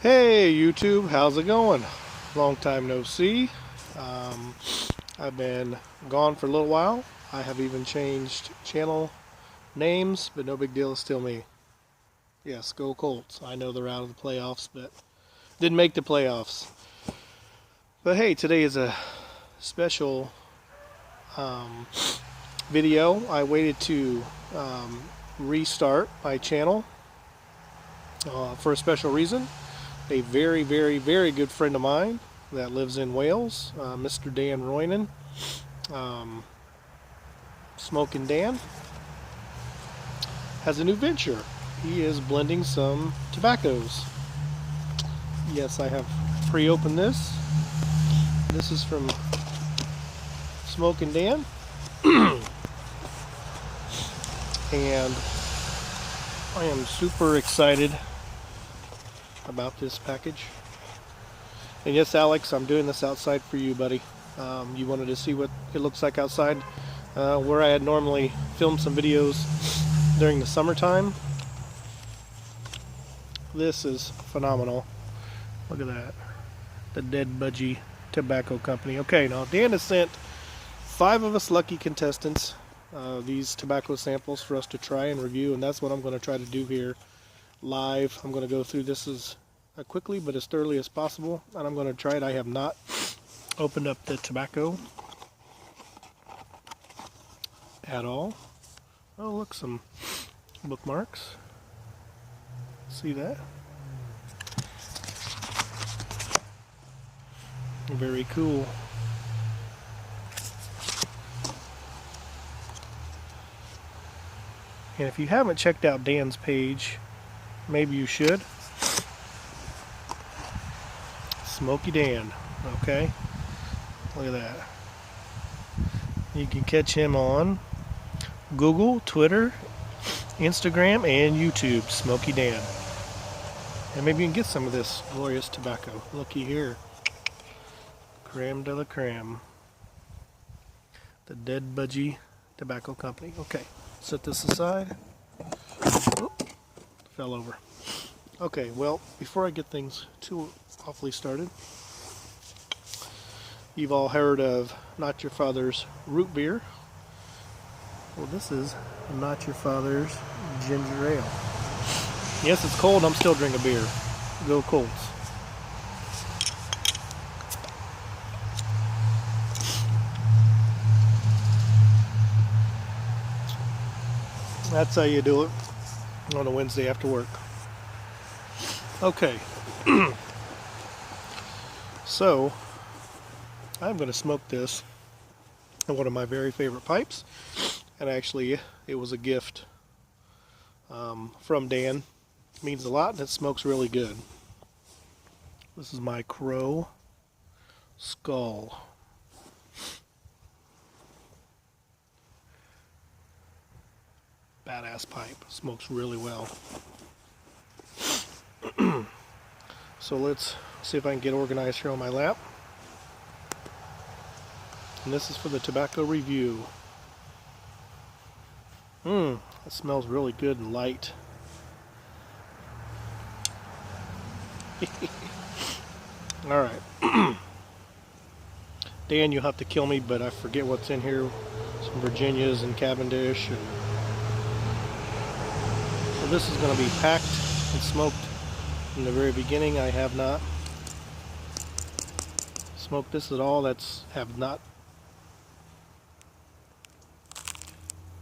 Hey YouTube, how's it going? Long time no see. I've been gone for a little while. I have even changed channel names, but no big deal, it's still me. Yes, go Colts. I know they're out of the playoffs, but didn't make the playoffs. But hey, today is a special video. I waited to restart my channel for a special reason. A very, very, very good friend of mine that lives in Wales, Mr. Dan Roynan, Smoking Dan, has a new venture. He is blending some tobaccos. Yes, I have pre-opened this. This is from Smoking Dan. And I am super excited about this package. And yes, Alex, I'm doing this outside for you, buddy. You wanted to see what it looks like outside, where I had normally filmed some videos during the summertime. This is phenomenal. Look at that. The Dead Budgie Tobacco Company. Okay, now Dan has sent 5 of us lucky contestants these tobacco samples for us to try and review, and that's what I'm going to try to do here live. I'm going to go through this as quickly but as thoroughly as possible, and I'm going to try it. I have not opened up the tobacco at all. Oh, look, some bookmarks. See that? Very cool. And if you haven't checked out Dan's page, maybe you should. Smoky Dan, okay? Look at that. You can catch him on Google, Twitter, Instagram, and YouTube, Smoky Dan. And maybe you can get some of this glorious tobacco. Looky here. Creme de la creme. The Dead Budgie Tobacco Company. Okay, set this aside. Oop, fell over. Okay, well, before I get things too awfully started, you've all heard of Not Your Father's root beer. Well, this is Not Your Father's ginger ale. Yes, it's cold. I'm still drinking beer. Go Colts. That's how you do it on a Wednesday after work. Okay. So, I'm going to smoke this in one of my very favorite pipes. And actually, it was a gift from Dan. It means a lot, and it smokes really good. This is my Crow Skull. Badass pipe. Smokes really well. So let's see if I can get organized here on my lap. And this is for the tobacco review. It smells really good and light. Alright. Dan, you'll have to kill me, but I forget what's in here. Some Virginias and Cavendish. So this is going to be packed and smoked from the very beginning. I have not smoked this at all. Have not.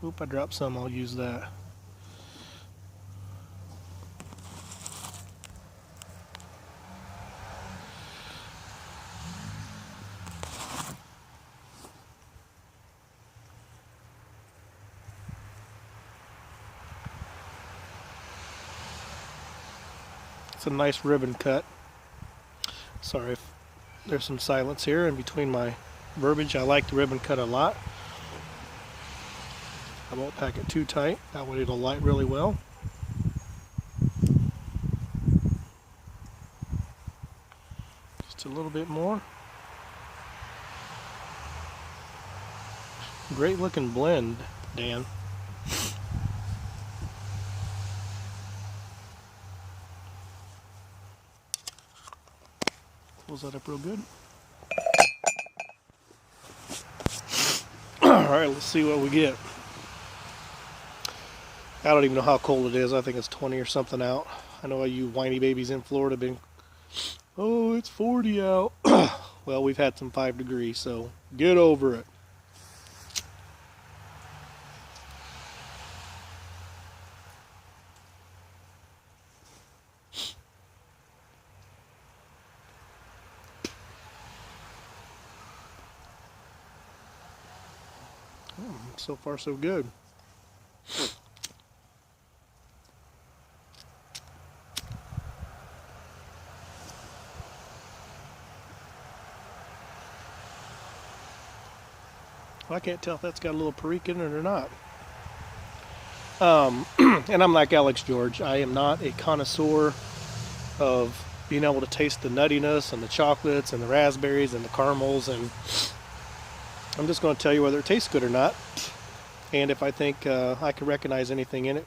Oop, I dropped some. I'll use that. It's a nice ribbon cut. Sorry if there's some silence here in between my verbiage. I like the ribbon cut a lot. I won't pack it too tight. That way it'll light really well. Just a little bit more. Great looking blend, Dan. Pulls that up real good. Alright, let's see what we get. I don't even know how cold it is. I think it's 20 or something out. I know you whiny babies in Florida have been, oh, it's 40 out. Well, we've had some 5 degrees, so get over it. So far, so good. Well, I can't tell if that's got a little perique in it or not. And I'm like Alex George. I am not a connoisseur of being able to taste the nuttiness and the chocolates and the raspberries and the caramels, and I'm just going to tell you whether it tastes good or not. And if I think I can recognize anything in it,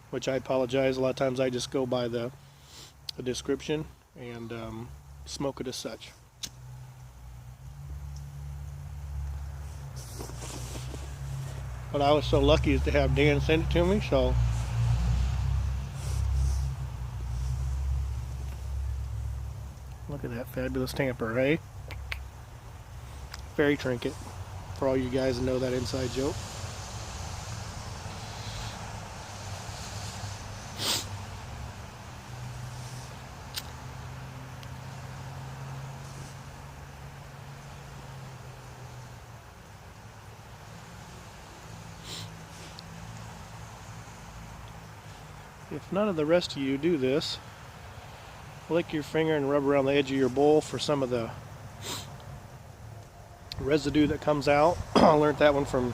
which I apologize, a lot of times I just go by the description and smoke it as such. But I was so lucky as to have Dan send it to me, so look at that fabulous tamper, eh? Fairy trinket, for all you guys that know that inside joke. If none of the rest of you do this, lick your finger and rub around the edge of your bowl for some of the residue that comes out. I learned that one from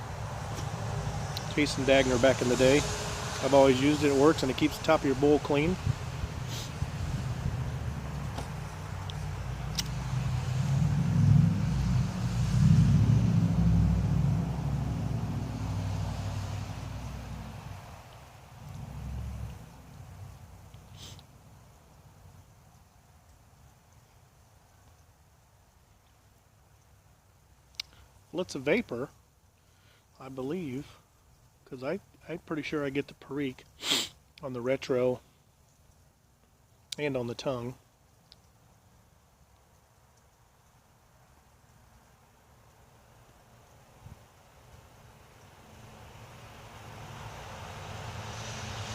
Jason Dagner back in the day. I've always used it. It works and it keeps the top of your bowl clean. Well, it's a vapor, I believe, because I'm pretty sure I get the perique on the retro and on the tongue.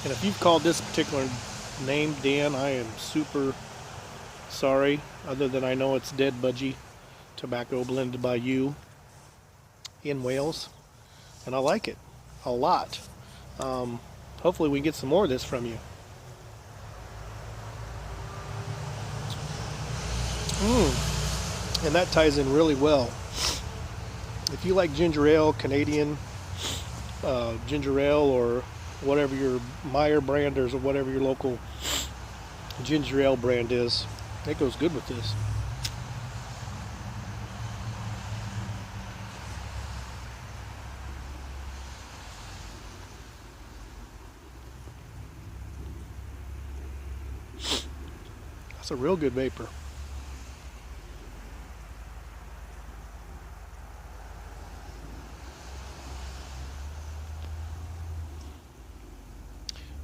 And if you've called this particular name Dan, I am super sorry, other than I know it's dead Budgie tobacco blended by you in Wales, and I like it a lot. Hopefully we can get some more of this from you. And that ties in really well. If you like ginger ale, Canadian ginger ale, or whatever your Meyer brand or whatever your local ginger ale brand is, it goes good with this. That's a real good vapor.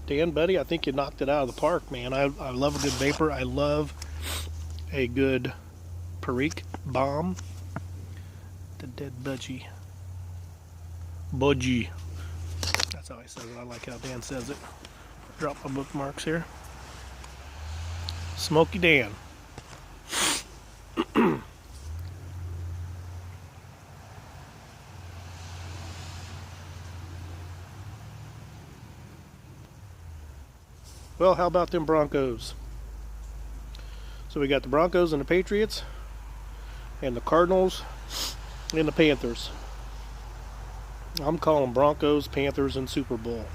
Dan, buddy, I think you knocked it out of the park, man. I love a good vapor. I love a good perique bomb. The dead Budgie. Budgie. That's how I say it. I like how Dan says it. Drop my bookmarks here. Smoky Dan. Well, how about them Broncos? So we got the Broncos and the Patriots, and the Cardinals and the Panthers. I'm calling Broncos, Panthers, and Super Bowl.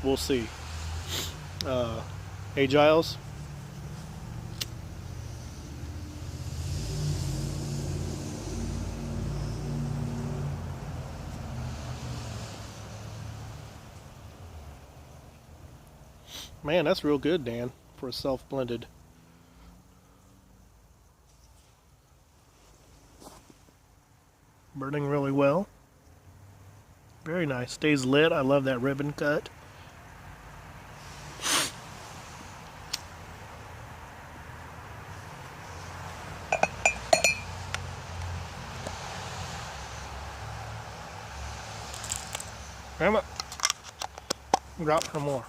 We'll see. Hey, Giles. Man, that's real good, Dan, for a self-blended. Burning really well. Very nice. Stays lit. I love that ribbon cut. Damn it. Drop some more.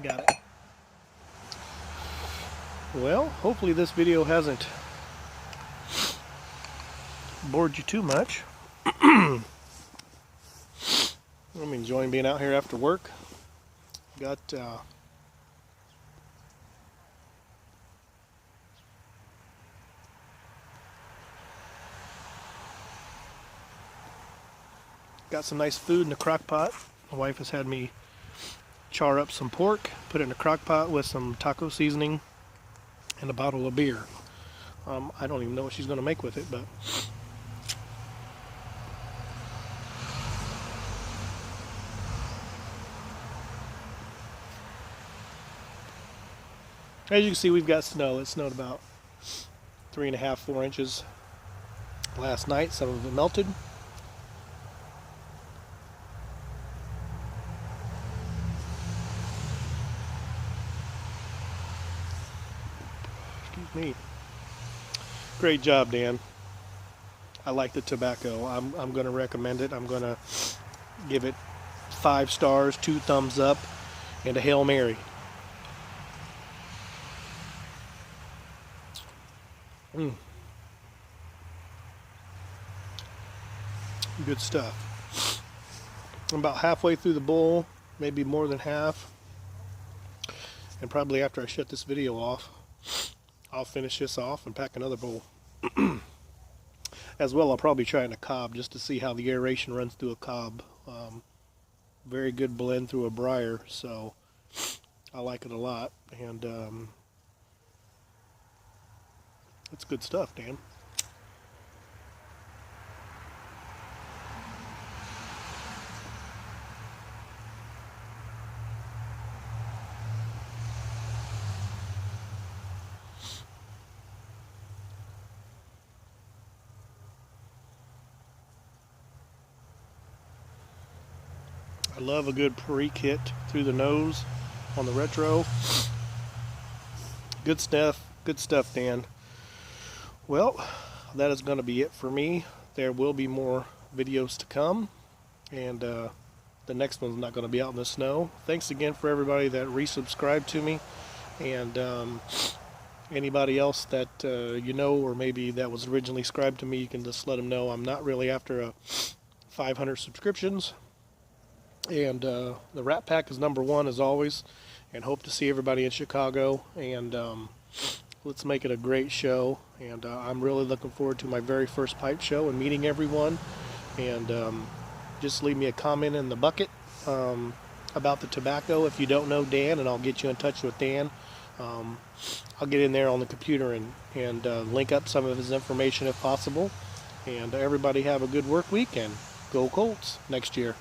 Got it. Well, hopefully this video hasn't bored you too much. I'm enjoying being out here after work. Got some nice food in the crock pot. My wife has had me char up some pork, put it in a crock pot with some taco seasoning and a bottle of beer. I don't even know what she's going to make with it, but as you can see, we've got snow. It snowed about 3.5, 4 inches last night. Some of it melted. Excuse me. Great job, Dan. I like the tobacco. I'm going to recommend it. I'm going to give it 5 stars, 2 thumbs up, and a Hail Mary. Good stuff. I'm about halfway through the bowl, maybe more than half. And probably after I shut this video off, I'll finish this off and pack another bowl. As well, I'll probably try in a cob just to see how the aeration runs through a cob. Very good blend through a briar, so I like it a lot. And it's good stuff, Dan. I love a good pre-kit through the nose on the retro. Good stuff, Dan. Well, that is going to be it for me. There will be more videos to come, and the next one's not going to be out in the snow. Thanks again for everybody that resubscribed to me, and anybody else that you know, or maybe that was originally subscribed to me, you can just let them know I'm not really after 500 subscriptions. And the Rat Pack is #1 as always, and hope to see everybody in Chicago, and let's make it a great show. And I'm really looking forward to my very first pipe show and meeting everyone. And just leave me a comment in the bucket about the tobacco if you don't know Dan, and I'll get you in touch with Dan. I'll get in there on the computer and link up some of his information if possible. And everybody have a good work week, and go Colts next year.